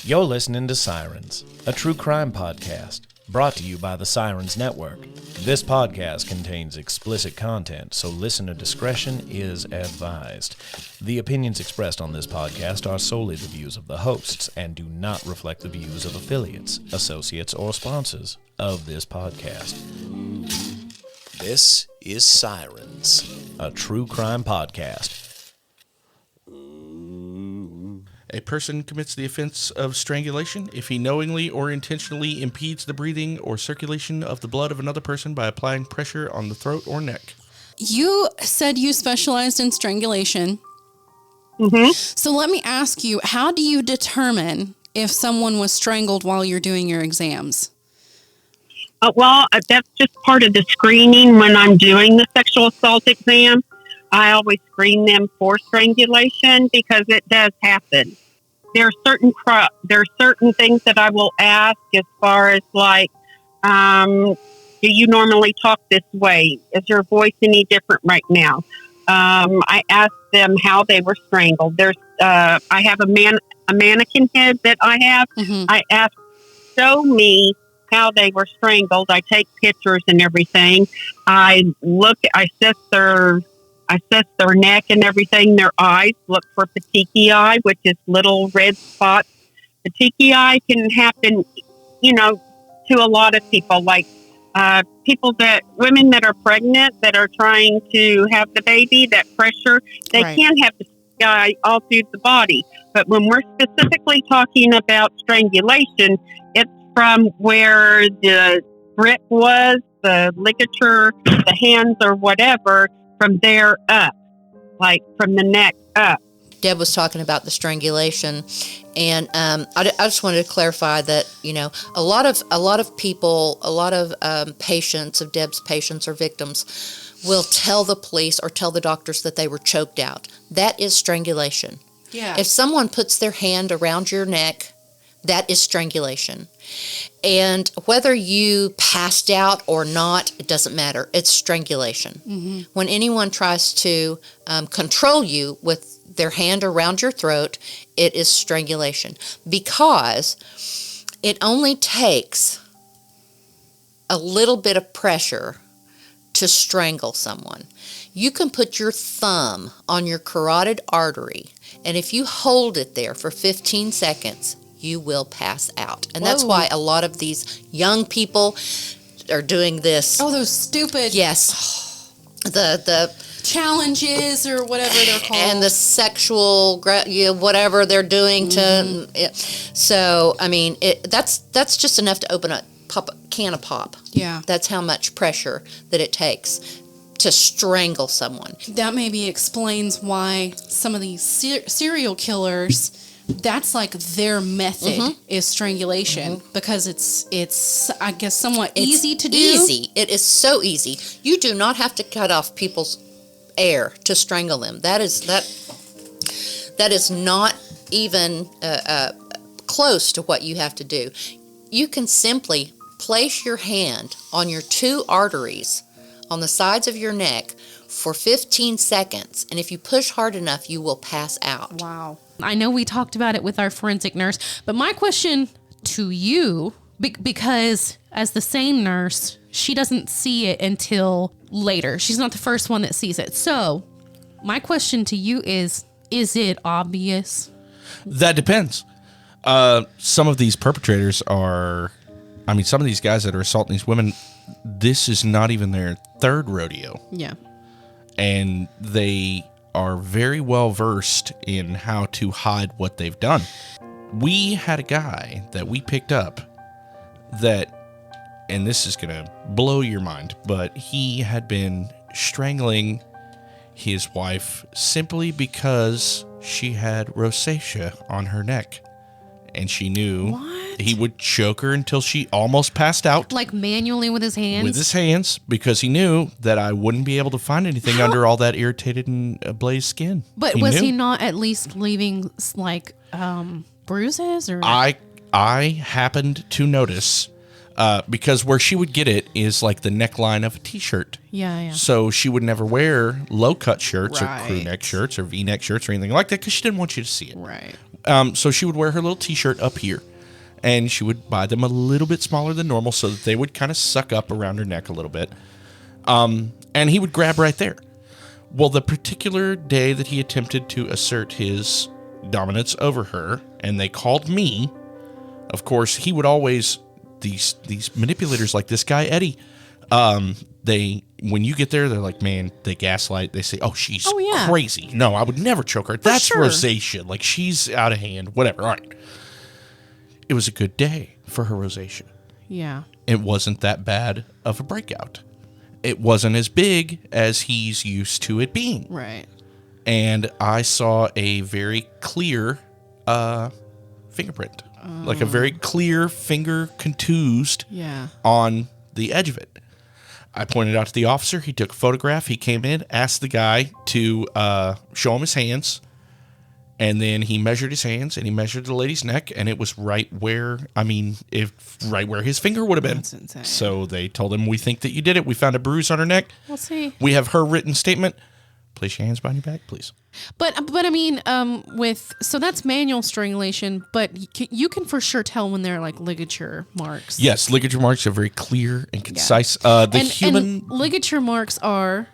You're listening to Sirens, a true crime podcast, brought to you by the Sirens Network. This podcast contains explicit content, so listener discretion is advised. The opinions expressed on this podcast are solely the views of the hosts and do not reflect the views of affiliates, associates, or sponsors of this podcast. This is Sirens, a true crime podcast. A person commits the offense of strangulation if he knowingly or intentionally impedes the breathing or circulation of the blood of another person by applying pressure on the throat or neck. You said you specialized in strangulation. Mm-hmm. So let me ask you, how do you determine if someone was strangled while you're doing your exams? That's just part of the screening when I'm doing the sexual assault exam. I always screen them for strangulation because it does happen. There are certain things that I will ask as far as like, do you normally talk this way? Is your voice any different right now? I ask them how they were strangled. I have a mannequin head that I have. Mm-hmm. I ask, show me how they were strangled. I take pictures and everything. I assess their neck and everything, their eyes, look for petechiae, which is little red spots. Petechiae can happen, to a lot of people, like women that are pregnant, that are trying to have the baby, that pressure, they Right. can have petechiae all through the body. But when we're specifically talking about strangulation, it's from where the grip was, the ligature, the hands or whatever, from there up, like from the neck up. Deb was talking about the strangulation, and I just wanted to clarify that a lot of people, patients of Deb's patients or victims will tell the police or tell the doctors that they were choked out. That is strangulation. Yeah. If someone puts their hand around your neck, that is strangulation. And whether you passed out or not, it doesn't matter. It's strangulation. Mm-hmm. When anyone tries to control you with their hand around your throat, it is strangulation. Because it only takes a little bit of pressure to strangle someone. You can put your thumb on your carotid artery, and if you hold it there for 15 seconds, you will pass out. And that's why a lot of these young people are doing this. Oh, those stupid Yes. The challenges or whatever they're called. and the sexual whatever they're doing to so I mean that's just enough to open a can of pop. Yeah. That's how much pressure that it takes to strangle someone. That maybe explains why some of these serial killers, that's like their method is strangulation, because it's I guess somewhat easy to do. Easy. It is so easy. You do not have to cut off people's air to strangle them. That is not even close to what you have to do. You can simply place your hand on your two arteries on the sides of your neck for 15 seconds, and if you push hard enough, you will pass out. Wow. I know we talked about it with our forensic nurse, but my question to you, because as the SANE nurse, she doesn't see it until later. She's not the first one that sees it. So my question to you is it obvious? That depends. Some of these perpetrators some of these guys that are assaulting these women, this is not even their third rodeo. Yeah. And they are very well versed in how to hide what they've done. We had a guy that we picked up that, and this is going to blow your mind, but he had been strangling his wife simply because she had rosacea on her neck. And she knew he would choke her until she almost passed out. Like manually with his hands? With his hands, because he knew that I wouldn't be able to find anything under all that irritated and ablaze skin. But was he not at least leaving like bruises? Or I happened to notice because where she would get it is like the neckline of a t-shirt. Yeah. So she would never wear low-cut shirts Right. or crew neck shirts or V-neck shirts or anything like that because she didn't want you to see it. Right. So she would wear her little T-shirt up here, and she would buy them a little bit smaller than normal so that they would kind of suck up around her neck a little bit. And he would grab right there. Well, the particular day that he attempted to assert his dominance over her, and they called me, of course, he would always, these manipulators like this guy, Eddie, when you get there, they're like, man, they gaslight. They say, oh, she's crazy. No, I would never choke her. That's rosacea. Like, she's out of hand. Whatever. All right. It was a good day for her rosacea. Yeah. It wasn't that bad of a breakout. It wasn't as big as he's used to it being. Right. And I saw a very clear fingerprint. Like a very clear finger contused on the edge of it. I pointed out to the officer. He took a photograph. He came in, asked the guy to show him his hands. And then he measured his hands, and he measured the lady's neck, and it was right where his finger would have been. That's insane. So they told him, we think that you did it. We found a bruise on her neck. We'll see. We have her written statement. Place your hands behind your back, please. But I mean, so that's manual strangulation, but you can for sure tell when they're like ligature marks. Yes, ligature marks are very clear and concise. And ligature marks are...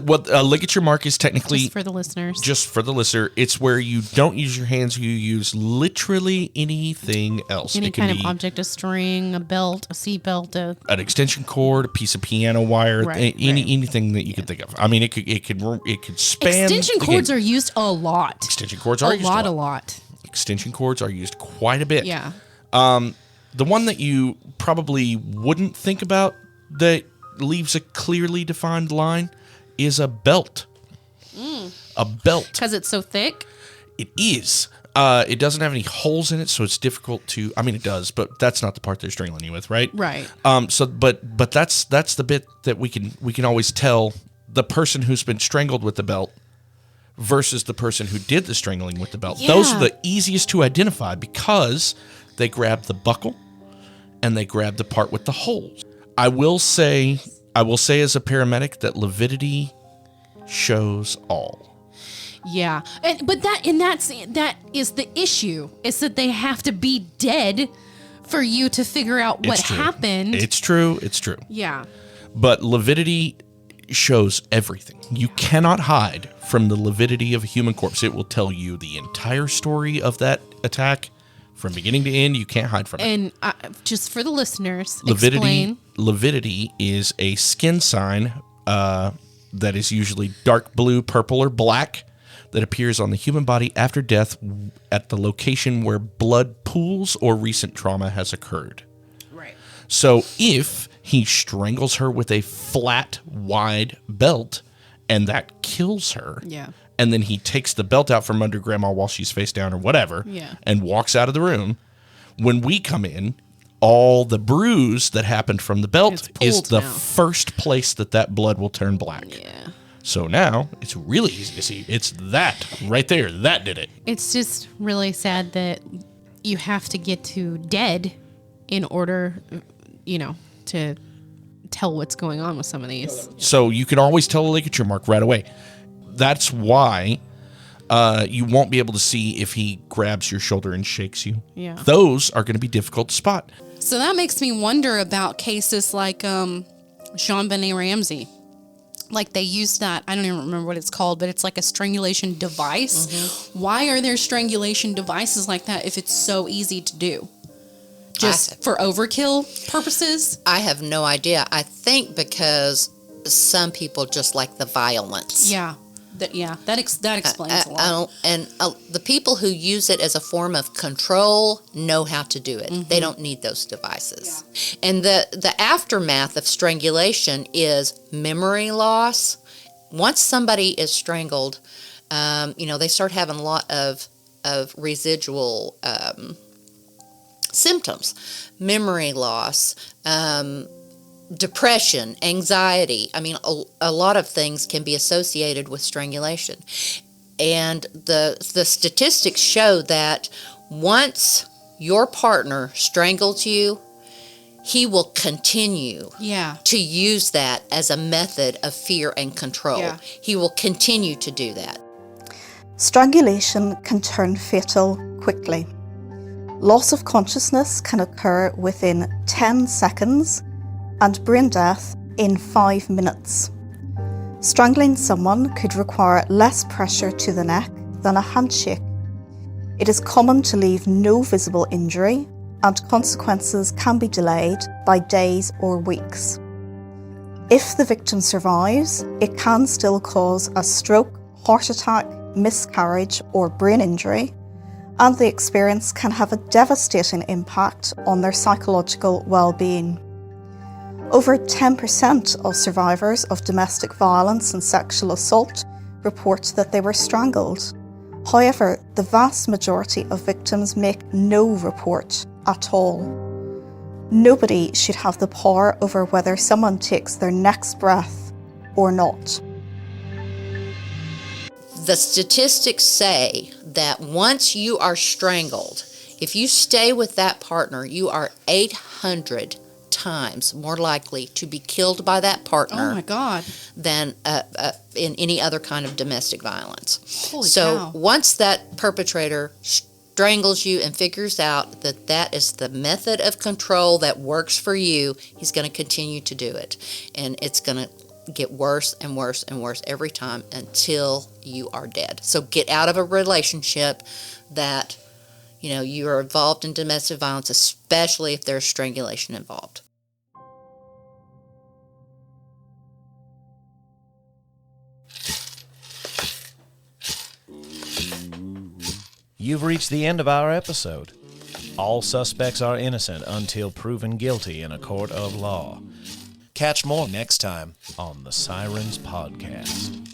what a ligature mark is technically... Just for the listeners. Just for the listener. It's where you don't use your hands. You use literally anything else. Any kind of object, a string, a belt, a seat belt, an extension cord, a piece of piano wire, anything that you could think of. I mean, it could span... Extension cords are used a lot. Extension cords are used a lot. Extension cords are used quite a bit. Yeah. The one that you probably wouldn't think about that leaves a clearly defined line is a belt. A belt. Because it's so thick? It is. It doesn't have any holes in it, so it's difficult to... I mean, it does, but that's not the part they're strangling you with, right? Right. But that's the bit that we can always tell the person who's been strangled with the belt versus the person who did the strangling with the belt. Yeah. Those are the easiest to identify because they grab the buckle and they grab the part with the holes. I will say as a paramedic that lividity shows all. Yeah. But that is the issue, is that they have to be dead for you to figure out what happened. It's true. Yeah. But lividity shows everything. You cannot hide from the lividity of a human corpse. It will tell you the entire story of that attack from beginning to end. You can't hide from it. And just for the listeners, explain. Lividity is a skin sign that is usually dark blue, purple, or black that appears on the human body after death at the location where blood pools or recent trauma has occurred. Right. So if he strangles her with a flat, wide belt and that kills her, and then he takes the belt out from under grandma while she's face down or whatever, and walks out of the room, when we come in, all the bruise that happened from the belt is the first place that blood will turn black. Yeah. So now it's really easy to see. It's that right there. That did it. It's just really sad that you have to get to dead in order, to tell what's going on with some of these. So you can always tell a ligature mark right away. That's why you won't be able to see if he grabs your shoulder and shakes you. Yeah. Those are going to be difficult to spot. So that makes me wonder about cases like Jean Benet Ramsey. Like they use that, I don't even remember what it's called, but it's like a strangulation device. Mm-hmm. Why are there strangulation devices like that if it's so easy to do? Just for overkill purposes? I have no idea. I think because some people just like the violence. Yeah. That explains a lot. And the people who use it as a form of control know how to do it. Mm-hmm. They don't need those devices. Yeah. And the aftermath of strangulation is memory loss. Once somebody is strangled, they start having a lot of residual symptoms. Memory loss, depression, anxiety. I mean, a lot of things can be associated with strangulation. And the statistics show that once your partner strangles you, he will continue to use that as a method of fear and control. Yeah. He will continue to do that. Strangulation can turn fatal quickly. Loss of consciousness can occur within 10 seconds and brain death in 5 minutes. Strangling someone could require less pressure to the neck than a handshake. It is common to leave no visible injury, and consequences can be delayed by days or weeks. If the victim survives, it can still cause a stroke, heart attack, miscarriage, or brain injury, and the experience can have a devastating impact on their psychological well-being. Over 10% of survivors of domestic violence and sexual assault report that they were strangled. However, the vast majority of victims make no report at all. Nobody should have the power over whether someone takes their next breath or not. The statistics say that once you are strangled, if you stay with that partner, you are 800 times more likely to be killed by that partner Oh my God. than in any other kind of domestic violence. Holy so cow. once that perpetrator strangles you and figures out that that is the method of control that works for you, he's going to continue to do it. And it's going to get worse and worse and worse every time until you are dead. So get out of a relationship that, you are involved in domestic violence, especially if there's strangulation involved. You've reached the end of our episode. All suspects are innocent until proven guilty in a court of law. Catch more next time on the Sirens Podcast.